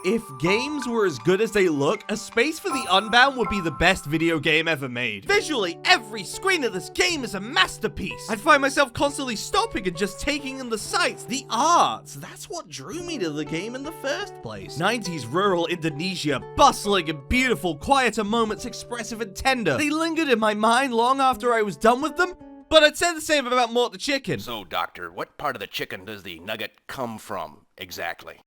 If games were as good as they look, A Space for the Unbound would be the best video game ever made. Visually, every screen of this game is a masterpiece. I'd find myself constantly stopping and just taking in the sights, the art. That's what drew me to the game in the first place. 90s rural Indonesia, bustling and beautiful, quieter moments expressive and tender. They lingered in my mind long after I was done with them. But I'd say the same about Mort the Chicken. So, Doctor, what part of the chicken does the nugget come from, exactly?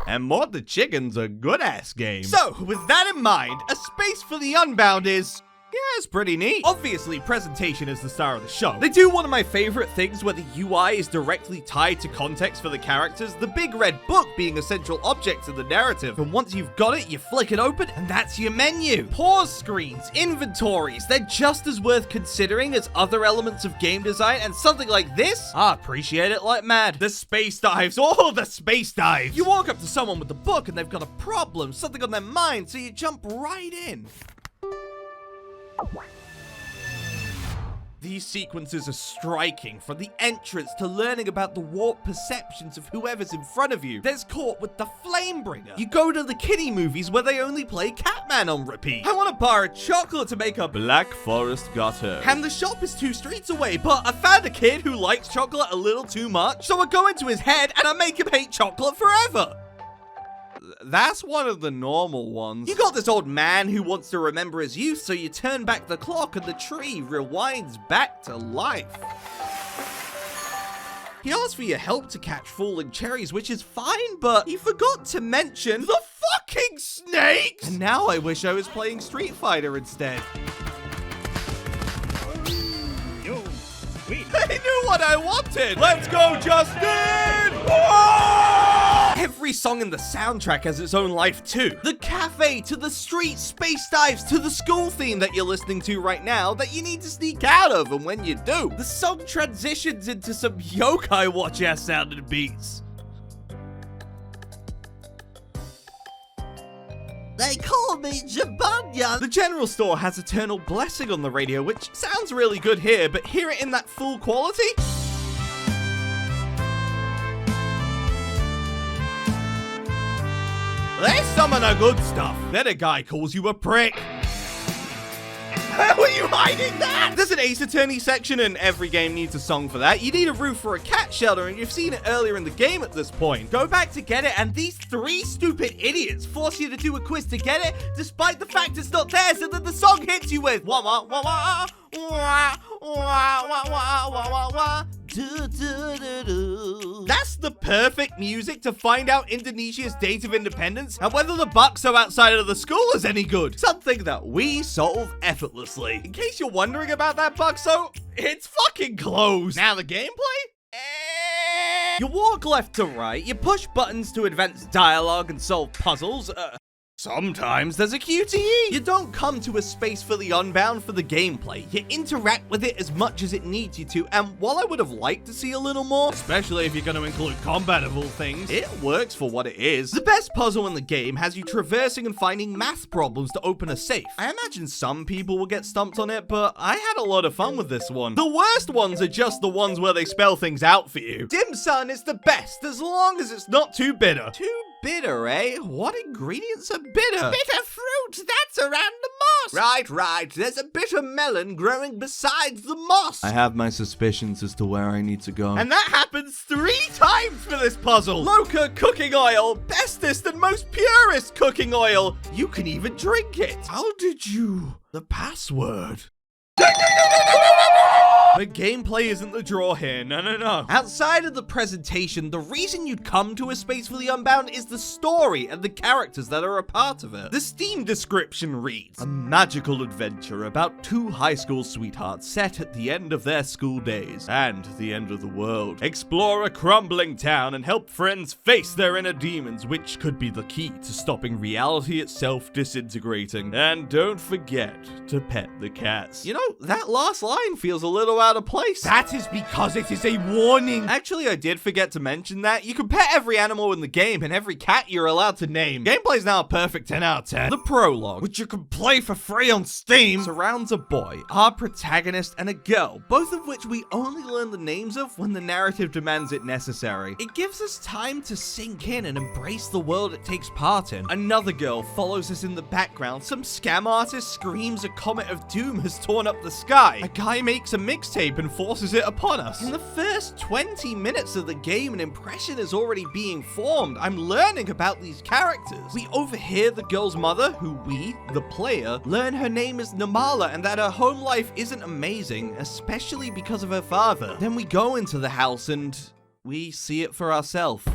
And Mort the Chicken's a good-ass game. So, with that in mind, A Space for the Unbound is... yeah, it's pretty neat. Obviously, presentation is the star of the show. They do one of my favorite things where the UI is directly tied to context for the characters, the big red book being a central object in the narrative. And once you've got it, you flick it open, and that's your menu. Pause screens, inventories, they're just as worth considering as other elements of game design, and something like this, I appreciate it like mad. The space dives, oh, the space dives. You walk up to someone with the book, and they've got a problem, something on their mind, so you jump right in. These sequences are striking, from the entrance to learning about the warped perceptions of whoever's in front of you. There's Caught with the Flamebringer. You go to the kiddie movies where they only play Catman on repeat. I want a bar of chocolate to make a Black Forest Gateau. And the shop is 2 streets away, but I found a kid who likes chocolate a little too much, so I go into his head and I make him hate chocolate forever. That's one of the normal ones. You got this old man who wants to remember his youth, so you turn back the clock and the tree rewinds back to life. He asked for your help to catch falling cherries, which is fine, but he forgot to mention the fucking snakes! And now I wish I was playing Street Fighter instead. Yo, wait. I knew what I wanted! Let's go, Justin! Whoa! Every song in the soundtrack has its own life too. The cafe, to the street, space dives, to the school theme that you're listening to right now that you need to sneak out of, and when you do, the song transitions into some Yokai Watch ass sounding beats. They call me Jabanya. The general store has Eternal Blessing on the radio, which sounds really good here, but hear it in that full quality? There's some of the good stuff. Then a guy calls you a prick. How are you hiding that? There's an Ace Attorney section, and every game needs a song for that. You need a roof for a cat shelter, and you've seen it earlier in the game at this point. Go back to get it, and these 3 stupid idiots force you to do a quiz to get it, despite the fact it's not there, so that the song hits you with wah wah wah wah wah wah wah wah wah wah wah. That's the perfect music to find out Indonesia's date of independence and whether the bakso outside of the school is any good. Something that we solve effortlessly. In case you're wondering about that bakso, it's fucking closed. Now the gameplay? You walk left to right, you push buttons to advance dialogue and solve puzzles. Sometimes there's a QTE. You don't come to A Space for the Unbound for the gameplay. You interact with it as much as it needs you to, and while I would have liked to see a little more, especially if you're going to include combat of all things, it works for what it is. The best puzzle in the game has you traversing and finding math problems to open a safe. I imagine some people will get stumped on it, but I had a lot of fun with this one. The worst ones are just the ones where they spell things out for you. Dim sum is the best, as long as it's not too bitter. Too bitter, eh? What ingredients are bitter? Bitter fruit, that's around the moss. Right. There's a bitter melon growing besides the moss. I have my suspicions as to where I need to go. And that happens 3 times for this puzzle. Loca cooking oil, bestest and most purest cooking oil. You can even drink it. How did you? The password. The gameplay isn't the draw here, no. Outside of the presentation, the reason you'd come to A Space for the Unbound is the story and the characters that are a part of it. The Steam description reads, a magical adventure about 2 high school sweethearts set at the end of their school days and the end of the world. Explore a crumbling town and help friends face their inner demons, which could be the key to stopping reality itself disintegrating. And don't forget to pet the cats. You know, that last line feels a little out of place. That is because it is a warning. Actually, I did forget to mention that you can pet every animal in the game and every cat you're allowed to name. Gameplay's now a perfect 10 out of 10. The prologue, which you can play for free on Steam, surrounds a boy, our protagonist, and a girl, both of which we only learn the names of when the narrative demands it necessary. It gives us time to sink in and embrace the world it takes part in. Another girl follows us in the background. Some scam artist screams a comet of doom has torn up the sky. A guy makes a mixtape and forces it upon us. In the first 20 minutes of the game, an impression is already being formed. I'm learning about these characters. We overhear the girl's mother, who we, the player, learn her name is Namala and that her home life isn't amazing, especially because of her father. Then we go into the house and we see it for ourselves.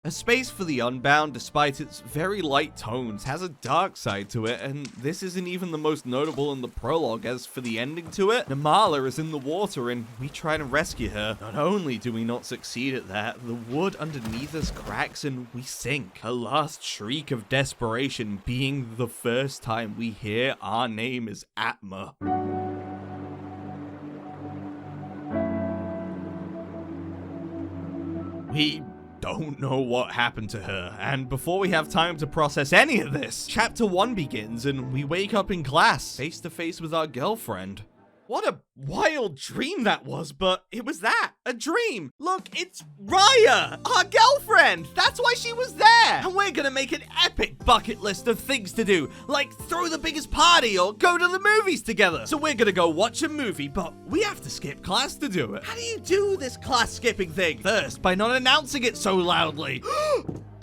A Space for the Unbound, despite its very light tones, has a dark side to it, and this isn't even the most notable in the prologue. As for the ending to it, Namala is in the water and we try to rescue her. Not only do we not succeed at that, the wood underneath us cracks and we sink. Her last shriek of desperation being the first time we hear our name is Atma. We don't know what happened to her, and before we have time to process any of this, chapter 1 begins and we wake up in class, face to face with our girlfriend. What a wild dream that was, but it was that, a dream. Look, it's Raya, our girlfriend. That's why she was there. And we're gonna make an epic bucket list of things to do, like throw the biggest party or go to the movies together. So we're gonna go watch a movie, but we have to skip class to do it. How do you do this class skipping thing? First, by not announcing it so loudly.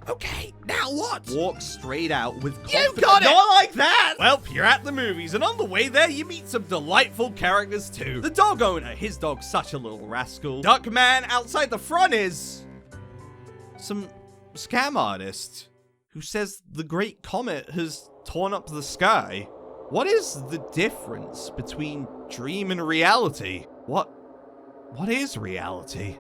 Okay, now what? Walk straight out with confidence. You got it! Not like that! Well, you're at the movies, and on the way there, you meet some delightful characters too. The dog owner, his dog's such a little rascal. Duckman outside the front is some scam artist who says the great comet has torn up the sky. What is the difference between dream and reality? What is reality?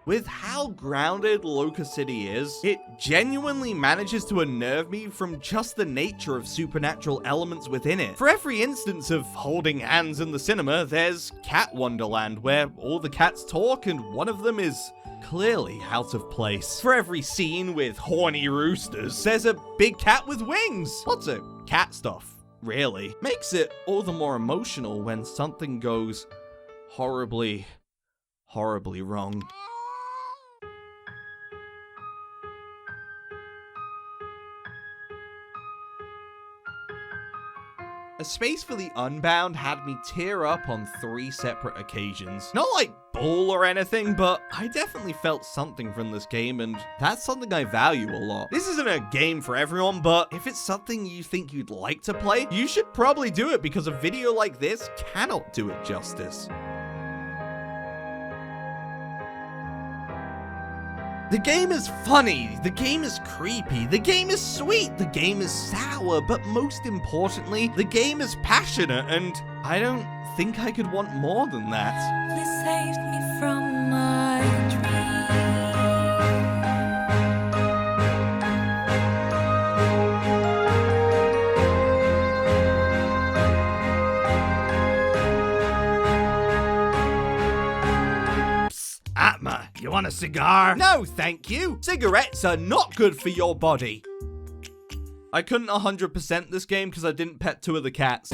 With how grounded Locust City is, it genuinely manages to unnerve me from just the nature of supernatural elements within it. For every instance of holding hands in the cinema, there's Cat Wonderland, where all the cats talk and one of them is clearly out of place. For every scene with horny roosters, there's a big cat with wings. Lots of cat stuff, really. Makes it all the more emotional when something goes horribly, horribly wrong. A Space for the Unbound had me tear up on 3 separate occasions. Not like bull or anything, but I definitely felt something from this game, and that's something I value a lot. This isn't a game for everyone, but if it's something you think you'd like to play, you should probably do it because a video like this cannot do it justice. The game is funny, the game is creepy, the game is sweet, the game is sour, but most importantly, the game is passionate, and I don't think I could want more than that. Please save me from my Atma, you want a cigar? No, thank you. Cigarettes are not good for your body. I couldn't 100% this game because I didn't pet 2 of the cats.